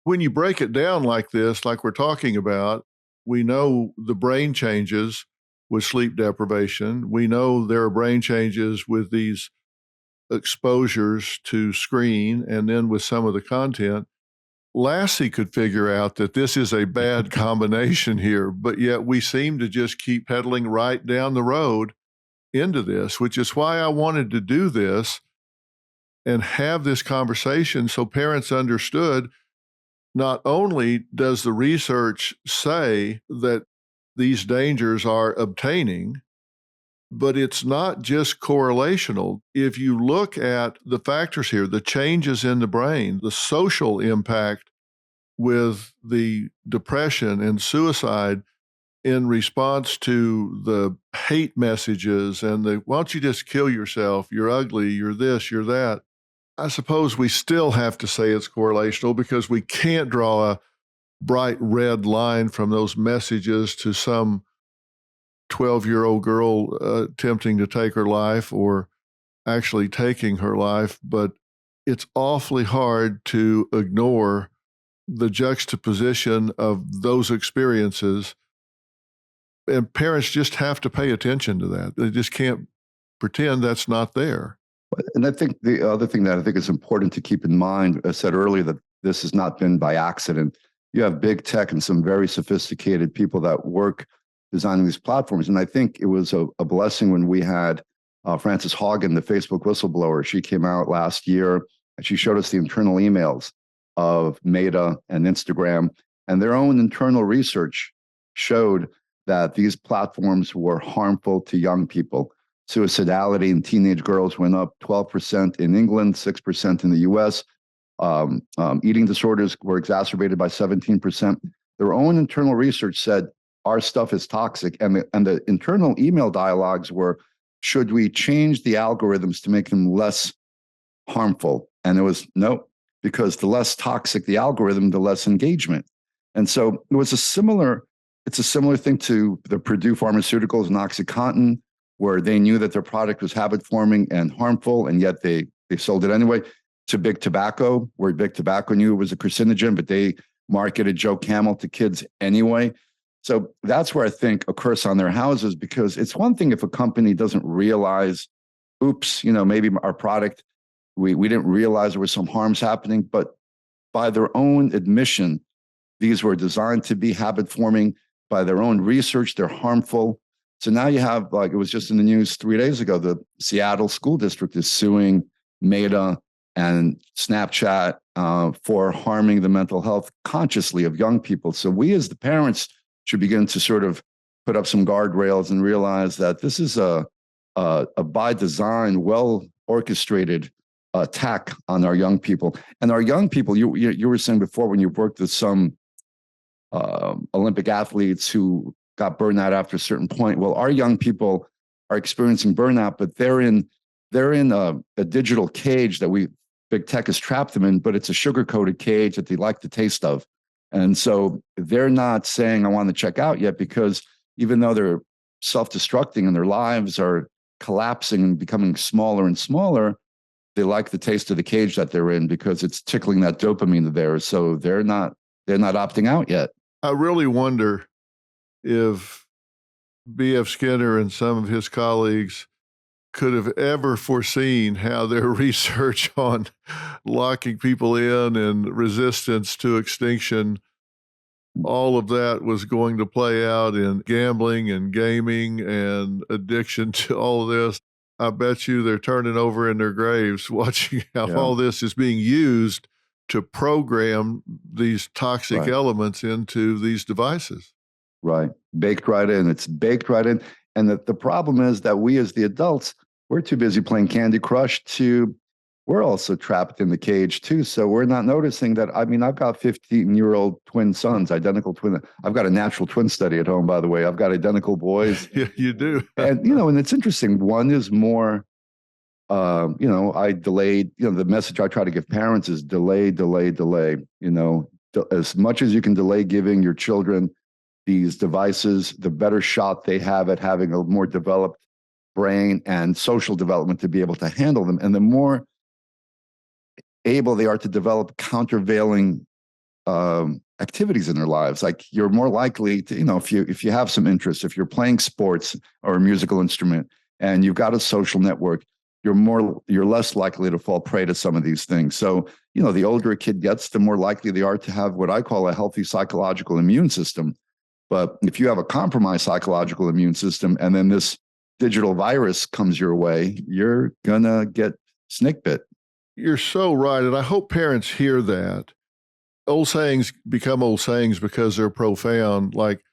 When you break it down like this, like we're talking about, we know the brain changes with sleep deprivation. We know there are brain changes with these exposures to screen and then with some of the content. Lassie could figure out that this is a bad combination here, but yet we seem to just keep pedaling right down the road into this, which is why I wanted to do this and have this conversation so parents understood not only does the research say that these dangers are obtaining, but it's not just correlational. If you look at the factors here, the changes in the brain, the social impact with the depression and suicide in response to the hate messages and the, why don't you just kill yourself? You're ugly, you're this, you're that. I suppose we still have to say it's correlational because we can't draw a bright red line from those messages to some 12-year-old girl attempting to take her life or actually taking her life. But it's awfully hard to ignore the juxtaposition of those experiences. And parents just have to pay attention to that. They just can't pretend that's not there. And I think the other thing that I think is important to keep in mind, I said earlier that this has not been by accident. You have big tech and some very sophisticated people that work designing these platforms. And I think it was a blessing when we had Frances Haugen, the Facebook whistleblower. She came out last year and she showed us the internal emails of Meta and Instagram, and their own internal research showed that these platforms were harmful to young people. Suicidality in teenage girls went up 12% in England, 6% in the US. Eating disorders were exacerbated by 17%. Their own internal research said our stuff is toxic. And the internal email dialogues were, should we change the algorithms to make them less harmful? And it was no, because the less toxic the algorithm, the less engagement. And so it was it's a similar thing to the Purdue Pharmaceuticals and OxyContin, where they knew that their product was habit forming and harmful, and yet they sold it anyway. To Big Tobacco, where Big Tobacco knew it was a carcinogen, but they marketed Joe Camel to kids anyway. So that's where I think a curse on their houses, because it's one thing if a company doesn't realize, oops, maybe our product, we didn't realize there was some harms happening, but by their own admission, these were designed to be habit forming. By their own research, they're harmful. So now you have, like it was just in the news 3 days ago, the Seattle school district is suing Meta and Snapchat for harming the mental health consciously of young people. So we as the parents should begin to sort of put up some guardrails and realize that this is a by design, well orchestrated attack on our young people. And our young people, you were saying before when you worked with some Olympic athletes who got burnout after a certain point. Well, our young people are experiencing burnout, but they're in a digital cage that big tech has trapped them in, but it's a sugar-coated cage that they like the taste of. And so they're not saying, I want to check out yet, because even though they're self-destructing and their lives are collapsing and becoming smaller and smaller, they like the taste of the cage that they're in because it's tickling that dopamine there. So they're not opting out yet. I really wonder if B.F. Skinner and some of his colleagues could have ever foreseen how their research on locking people in and resistance to extinction, all of that was going to play out in gambling and gaming and addiction to all of this. I bet you they're turning over in their graves watching how all this is being used to program these toxic elements into these devices. Right. Baked right in. It's baked right in. And the problem is that we as the adults, we're too busy playing Candy Crush we're also trapped in the cage too. So we're not noticing that. I mean, I've got 15-year-old twin sons, identical twin. I've got a natural twin study at home, by the way. I've got identical boys. Yeah, you do. And, and it's interesting. One is more, I delayed, the message I try to give parents is delay, delay, delay. As much as you can delay giving your children these devices, the better shot they have at having a more developed brain and social development to be able to handle them. And the more able they are to develop countervailing activities in their lives. Like you're more likely to, if you have some interest, if you're playing sports or a musical instrument and you've got a social network, you're less likely to fall prey to some of these things. So, the older a kid gets, the more likely they are to have what I call a healthy psychological immune system. But if you have a compromised psychological immune system and then this digital virus comes your way, you're gonna get snake bit. You're so right. And I hope parents hear that. Old sayings become old sayings because they're profound. Like,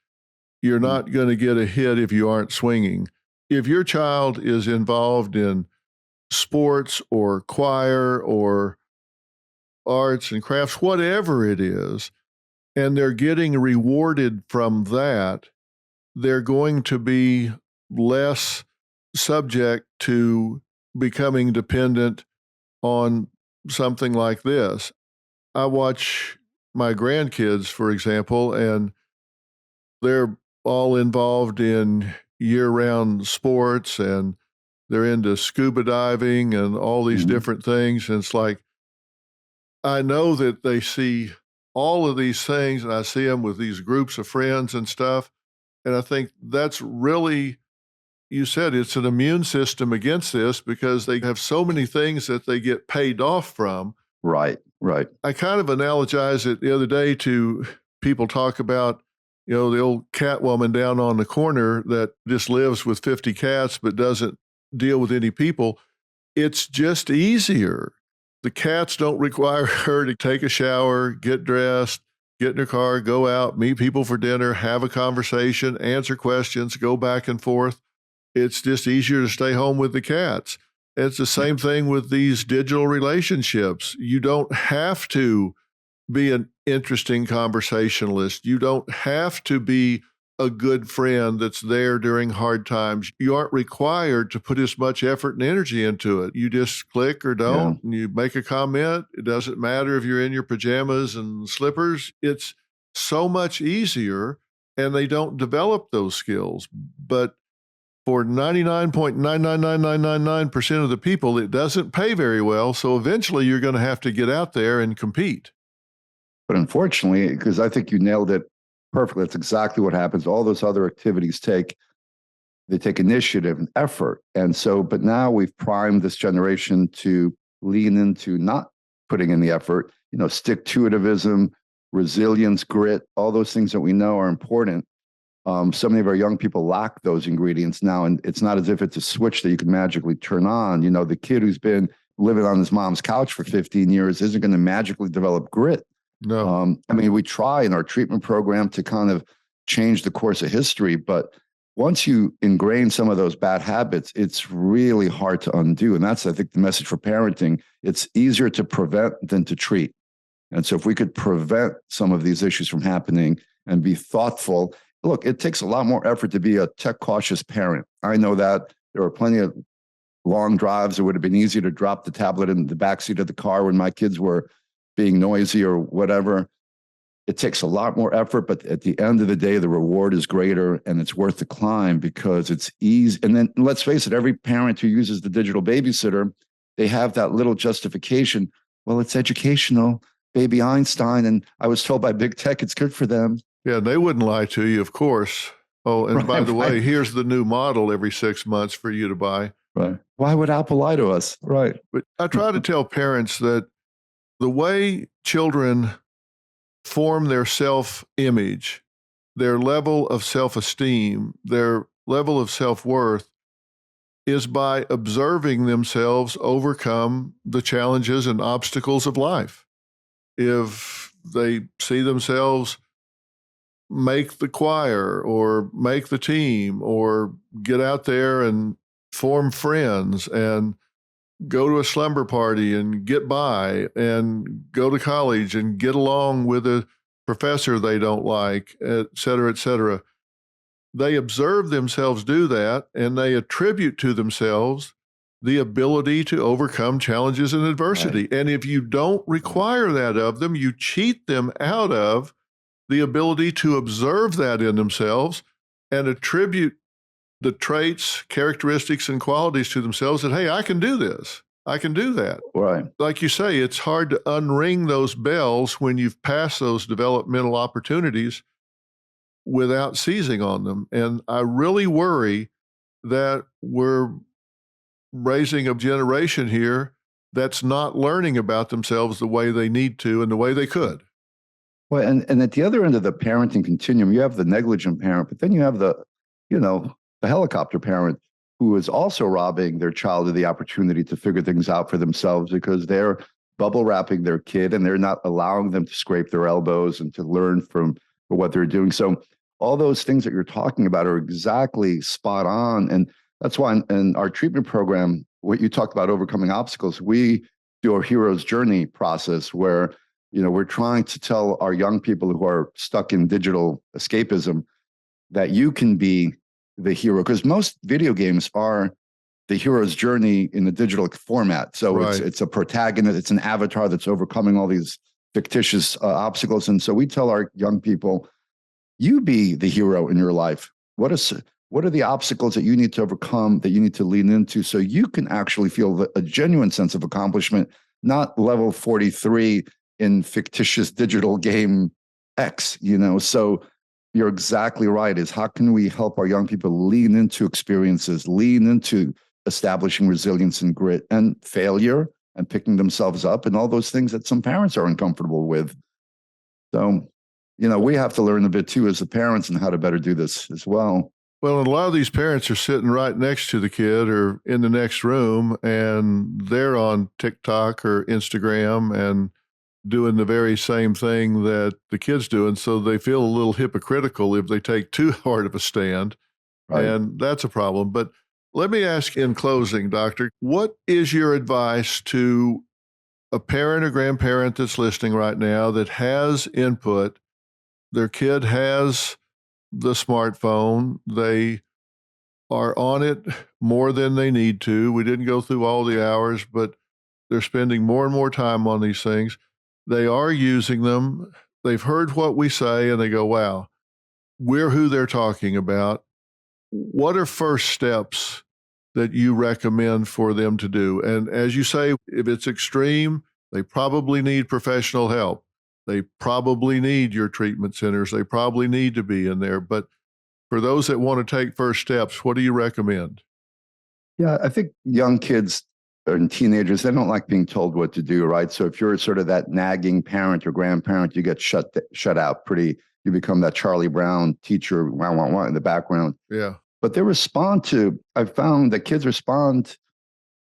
you're not going to get a hit if you aren't swinging. If your child is involved in sports or choir or arts and crafts, whatever it is, and they're getting rewarded from that, they're going to be less subject to becoming dependent on something like this. I watch my grandkids, for example, and they're all involved in year-round sports, and they're into scuba diving and all these different things. And it's like, I know that they see all of these things, and I see them with these groups of friends and stuff. And I think that's really, you said it's an immune system against this because they have so many things that they get paid off from. Right. I kind of analogize it the other day to people talk about, the old cat woman down on the corner that just lives with 50 cats but doesn't deal with any people. It's just easier. The cats don't require her to take a shower, get dressed, get in her car, go out, meet people for dinner, have a conversation, answer questions, go back and forth. It's just easier to stay home with the cats. It's the same thing with these digital relationships. You don't have to be an interesting conversationalist. You don't have to be a good friend that's there during hard times. You aren't required to put as much effort and energy into it. You just click or don't, and you make a comment. It doesn't matter if you're in your pajamas and slippers. It's so much easier, and they don't develop those skills. But for 99.999999% of the people, it doesn't pay very well. So eventually you're going to have to get out there and compete. But unfortunately, because I think you nailed it perfectly, that's exactly what happens. All those other activities take initiative and effort. And so, but now we've primed this generation to lean into not putting in the effort, stick-to-itivism, resilience, grit, all those things that we know are important. So many of our young people lack those ingredients now, and it's not as if it's a switch that you can magically turn on. The kid who's been living on his mom's couch for 15 years isn't going to magically develop grit. No. We try in our treatment program to kind of change the course of history, but once you ingrain some of those bad habits, it's really hard to undo. And that's, I think, the message for parenting. It's easier to prevent than to treat. And so if we could prevent some of these issues from happening and be thoughtful, look, it takes a lot more effort to be a tech cautious parent. I know that there were plenty of long drives. It would have been easy to drop the tablet in the backseat of the car when my kids were being noisy or whatever. It takes a lot more effort, but at the end of the day, the reward is greater and it's worth the climb because it's easy. And then let's face it, every parent who uses the digital babysitter, they have that little justification. Well, it's educational, baby Einstein. And I was told by big tech, it's good for them. Yeah, they wouldn't lie to you, of course. Oh, and by the way, here's the new model every 6 months for you to buy. Right. Why would Apple lie to us? Right. But I try to tell parents that the way children form their self-image, their level of self-esteem, their level of self-worth is by observing themselves overcome the challenges and obstacles of life. If they see themselves make the choir or make the team or get out there and form friends and go to a slumber party and get by and go to college and get along with a professor they don't like, et cetera, et cetera. They observe themselves do that, and they attribute to themselves the ability to overcome challenges and adversity. Right. And if you don't require that of them, you cheat them out of the ability to observe that in themselves and attribute the traits, characteristics, and qualities to themselves that, hey, I can do this. I can do that. Right. Like you say, it's hard to unring those bells when you've passed those developmental opportunities without seizing on them. And I really worry that we're raising a generation here that's not learning about themselves the way they need to and the way they could. Well, and at the other end of the parenting continuum, you have the negligent parent, but then you have the, the helicopter parent who is also robbing their child of the opportunity to figure things out for themselves because they're bubble wrapping their kid and they're not allowing them to scrape their elbows and to learn from what they're doing. So all those things that you're talking about are exactly spot on. And that's why in our treatment program, what you talked about overcoming obstacles, we do a hero's journey process where we're trying to tell our young people who are stuck in digital escapism that you can be the hero, because most video games are the hero's journey in the digital format. So Right. it's a protagonist, it's an avatar that's overcoming all these fictitious obstacles. And so we tell our young people, you be the hero in your life. What are the obstacles that you need to overcome, that you need to lean into so you can actually feel a genuine sense of accomplishment, not level 43 in fictitious digital game X, So you're exactly right, is how can we help our young people lean into experiences, lean into establishing resilience and grit and failure and picking themselves up and all those things that some parents are uncomfortable with. So, we have to learn a bit too as the parents and how to better do this as well. Well, and a lot of these parents are sitting right next to the kid or in the next room, and they're on TikTok or Instagram and doing the very same thing that the kid's doing. So they feel a little hypocritical if they take too hard of a stand. Right. And that's a problem. But let me ask in closing, Doctor, what is your advice to a parent or grandparent that's listening right now that has input? Their kid has the smartphone. They are on it more than they need to. We didn't go through all the hours, but they're spending more and more time on these things. They are using them. They've heard what we say and they go, wow, we're who they're talking about. What are first steps that you recommend for them to do? And as you say, if it's extreme, they probably need professional help. They probably need your treatment centers. They probably need to be in there. But for those that want to take first steps, what do you recommend? Yeah, I think young kids and teenagers, they don't like being told what to do, right? So if you're sort of that nagging parent or grandparent, you get shut out you become that Charlie Brown teacher, wah, wah, wah, in the background. Yeah. But I've found that kids respond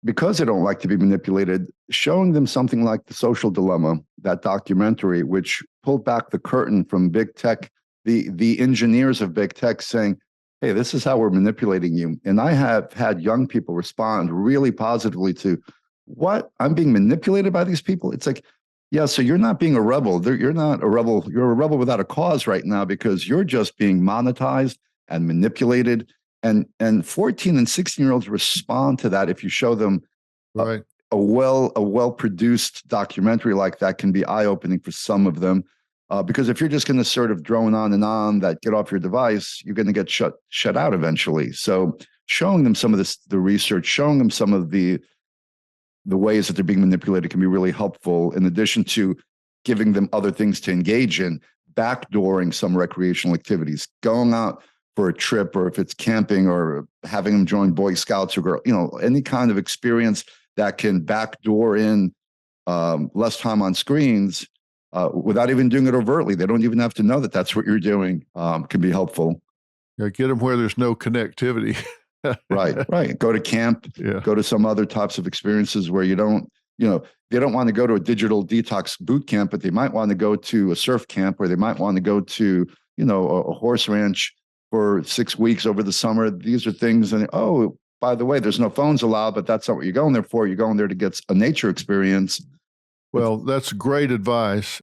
because they don't like to be manipulated, showing them something like The Social Dilemma, that documentary, which pulled back the curtain from big tech, the engineers of big tech saying, hey, this is how we're manipulating you. And I have had young people respond really positively to, what? I'm being manipulated by these people? It's like, yeah, so you're not being a rebel. You're not a rebel. You're a rebel without a cause right now because you're just being monetized and manipulated. And 14 and 16-year-olds respond to that if you show them Right. a well-produced documentary like that can be eye-opening for some of them. Because if you're just going to sort of drone on and on that get off your device, you're going to get shut out eventually. So showing them some of the research, showing them some of the ways that they're being manipulated can be really helpful, in addition to giving them other things to engage in, backdooring some recreational activities, going out for a trip, or if it's camping, or having them join Boy Scouts or Girl, any kind of experience that can backdoor in less time on screens. Without even doing it overtly. They don't even have to know that that's what you're doing. Can be helpful. Yeah, get them where there's no connectivity. Right. Go to camp, go to some other types of experiences where they don't want to go to a digital detox boot camp, but they might want to go to a surf camp, or they might want to go to, a horse ranch for 6 weeks over the summer. These are things. And oh, by the way, there's no phones allowed, but that's not what you're going there for. You're going there to get a nature experience. Well, that's great advice.